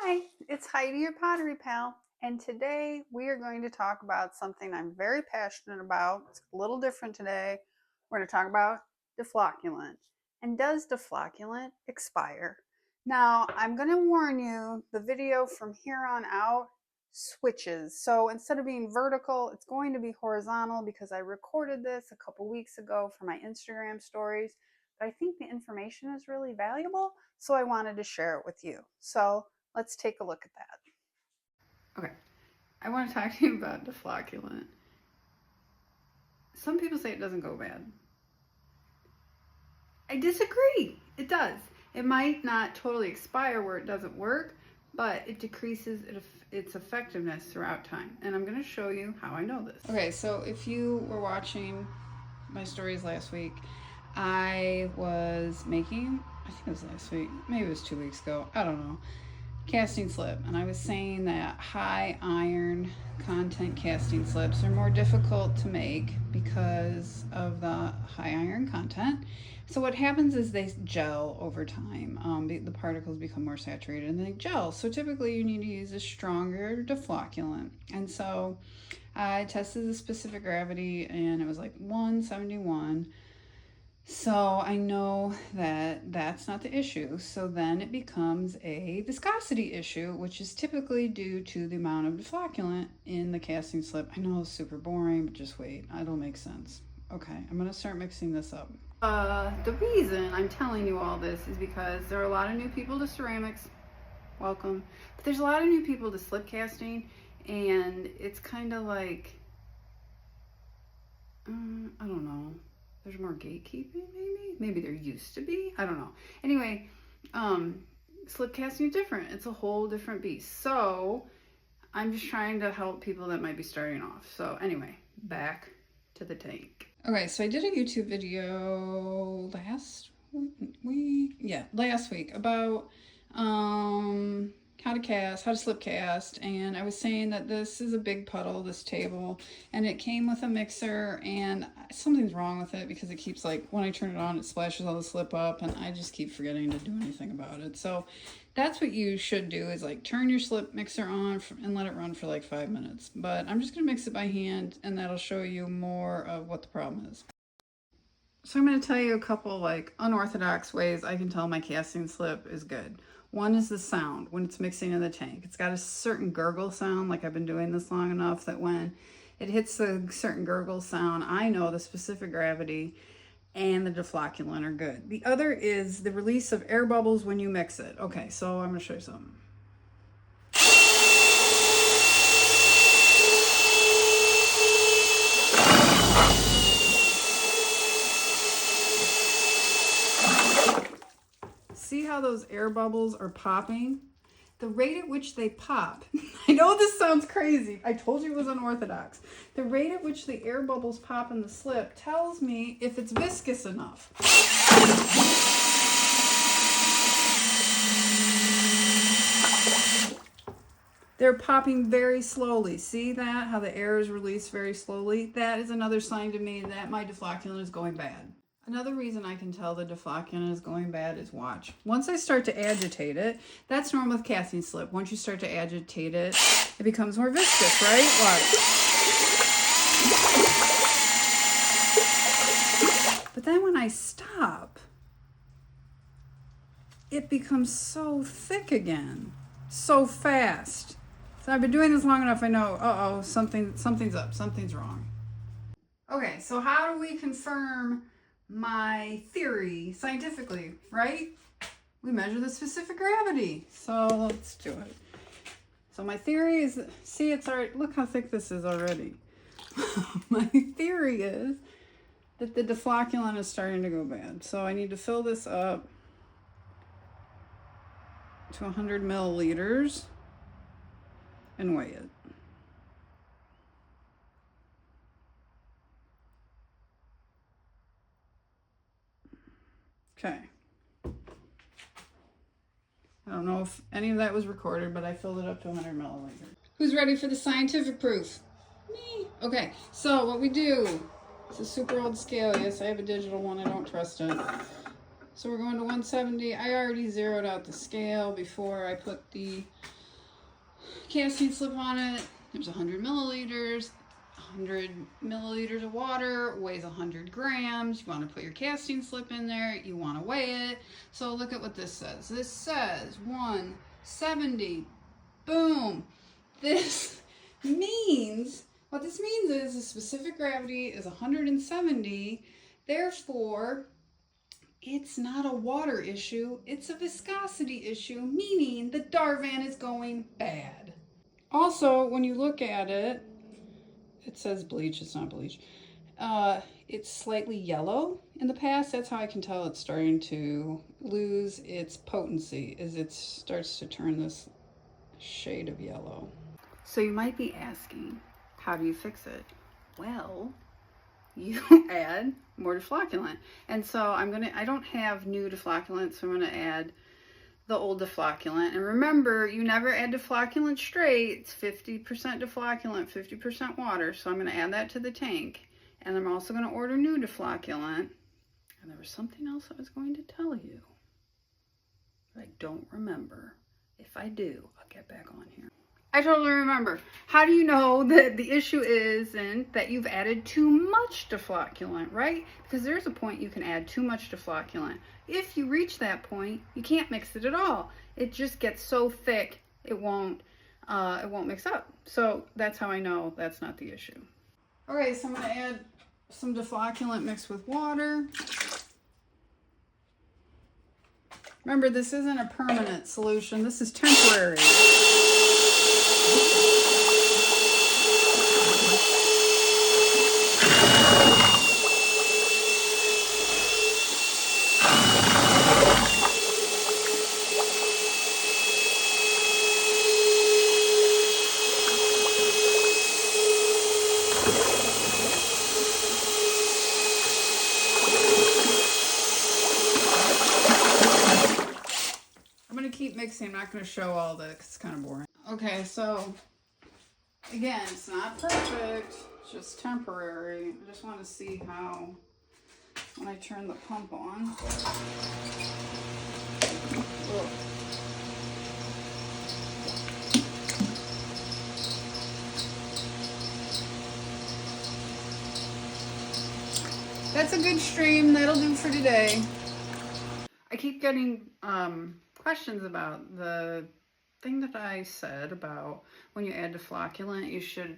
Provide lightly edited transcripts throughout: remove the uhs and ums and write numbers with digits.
Hi, it's Heidi, your pottery pal, and today we are going to talk about something I'm very passionate about. It's a little different today. We're going to talk about deflocculent. And does deflocculent expire? Now, I'm going to warn you, the video from here on out switches. So instead of being vertical, it's going to be horizontal because I recorded this a couple weeks ago for my Instagram stories. But I think the information is really valuable, so I wanted to share it with you. So let's take a look at that. Okay, I want to talk to you about deflocculent. Some people say it doesn't go bad. I disagree. It does. It might not totally expire where it doesn't work, but it decreases its effectiveness throughout time. And I'm going to show you how I know this. Okay, so if you were watching my stories last week, I was making, I think it was last week, maybe it was 2 weeks ago, I don't know, casting slip, and I was saying that high iron content casting slips are more difficult to make because of the high iron content. So what happens is they gel over time. The particles become more saturated and they gel. So typically you need to use a stronger deflocculent. And so I tested the specific gravity and it was like 171. So I know that that's not the issue. So then it becomes a viscosity issue, which is typically due to the amount of deflocculent in the casting slip. I know it's super boring, but just wait, it'll make sense. Okay, I'm gonna start mixing this up. The reason I'm telling you all this is because there are a lot of new people to ceramics. Welcome. But there's a lot of new people to slip casting, and it's kind of like, I don't know. There's more gatekeeping, maybe there used to be, I don't know. Anyway, slip casting is different. It's a whole different beast. So I'm just trying to help people that might be starting off. So anyway, back to the tank. Okay, so I did a YouTube video last week about how to slip cast, and I was saying that this is a big puddle, this table, and it came with a mixer, and something's wrong with it because it keeps, like, when I turn it on, it splashes all the slip up, and I just keep forgetting to do anything about it. So that's what you should do, is like turn your slip mixer on and let it run for like 5 minutes. But I'm just gonna mix it by hand, and that'll show you more of what the problem is. So I'm going to tell you a couple like unorthodox ways I can tell my casting slip is good. One is the sound when it's mixing in the tank. It's got a certain gurgle sound, like I've been doing this long enough that when it hits the certain gurgle sound, I know the specific gravity and the deflocculent are good. The other is the release of air bubbles when you mix it. Okay, so I'm going to show you something. See how those air bubbles are popping? The rate at which they pop, I know this sounds crazy. I told you it was unorthodox. The rate at which the air bubbles pop in the slip tells me if it's viscous enough. They're popping very slowly. See that? How the air is released very slowly? That is another sign to me that my deflocculent is going bad. Another reason I can tell the deflocculent is going bad is watch. Once I start to agitate it, that's normal with casting slip. Once you start to agitate it, it becomes more viscous, right? Watch. But then when I stop, it becomes so thick again, so fast. So I've been doing this long enough, I know, something's up, something's wrong. Okay, so how do we confirm my theory scientifically, right? We measure the specific gravity. So let's do it. So my theory is, see, it's already, look how thick this is already. My theory is that the deflocculent is starting to go bad. So I need to fill this up to 100 milliliters and weigh it. Okay. I don't know if any of that was recorded, but I filled it up to 100 milliliters. Who's ready for the scientific proof? Me. Okay, so what we do, it's a super old scale. Yes, I have a digital one. I don't trust it. So we're going to 170. I already zeroed out the scale before I put the casting slip on it. There's 100 milliliters. 100 milliliters of water weighs 100 grams. You want to put your casting slip in there. You want to weigh it. So look at what this says. This says 170. Boom. This means, what this means is the specific gravity is 170. Therefore, it's not a water issue. It's a viscosity issue, meaning the Darvan is going bad. Also, when you look at it, it says bleach, it's not bleach. It's slightly yellow in the past. That's how I can tell it's starting to lose its potency, is it starts to turn this shade of yellow. So you might be asking, how do you fix it? Well, you add more deflocculant. And so I don't have new deflocculant, so I'm gonna add the old deflocculant. And remember, you never add deflocculant straight. It's 50% deflocculant, 50% water. So I'm going to add that to the tank. And I'm also going to order new deflocculant. And there was something else I was going to tell you, but I don't remember. If I do, I'll get back on here. I totally remember. How do you know that the issue isn't that you've added too much deflocculant, right? Because there's a point you can add too much deflocculant. If you reach that point, you can't mix it at all. It just gets so thick, it won't mix up. So that's how I know that's not the issue. Okay, so I'm gonna add some deflocculant mixed with water. Remember, this isn't a permanent solution. This is temporary. Keep mixing. I'm not going to show all that because it's kind of boring. Okay, so again, it's not perfect, it's just temporary. I just want to see how, when I turn the pump on. Whoa. That's a good stream. That'll do for today. I keep getting questions about the thing that I said about when you add deflocculant, you should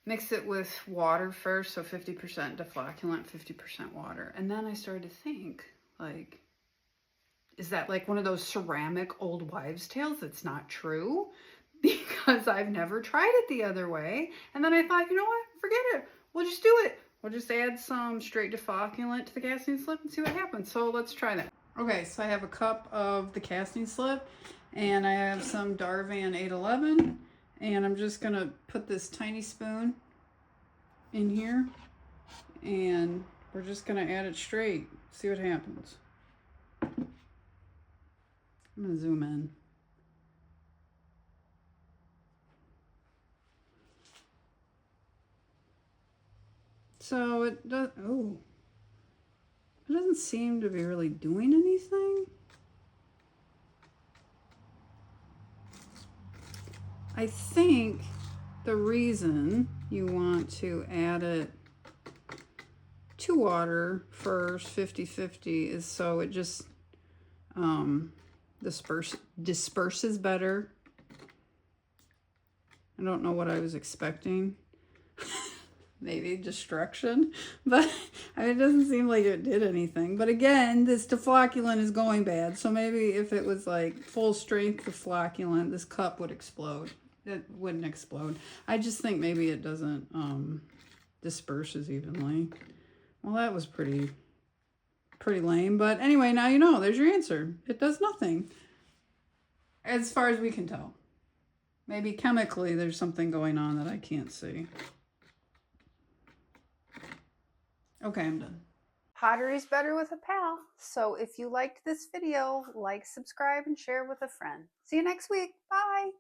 mix it with water first, so 50% deflocculant, 50% water. And then I started to think, like, is that like one of those ceramic old wives' tales that's not true? Because I've never tried it the other way. And then I thought, you know what, forget it. We'll just do it. We'll just add some straight deflocculant to the casting slip and see what happens. So let's try that. Okay, so I have a cup of the casting slip and I have some Darvan 811 and I'm just gonna put this tiny spoon in here and we're just gonna add it straight, see what happens. I'm gonna zoom in. So it does, it doesn't seem to be really doing anything. I think the reason you want to add it to water first, 50-50, is so it just disperses better. I don't know what I was expecting. Maybe destruction, but I mean, it doesn't seem like it did anything. But again, this deflocculant is going bad, so maybe if it was like full strength deflocculant, this cup would explode. It wouldn't explode. I just think maybe it doesn't disperse as evenly. Well, that was pretty lame, but anyway, now you know. There's your answer. It does nothing, as far as we can tell. Maybe chemically there's something going on that I can't see. Okay, I'm done. Pottery's better with a pal. So if you liked this video, like, subscribe, and share with a friend. See you next week. Bye.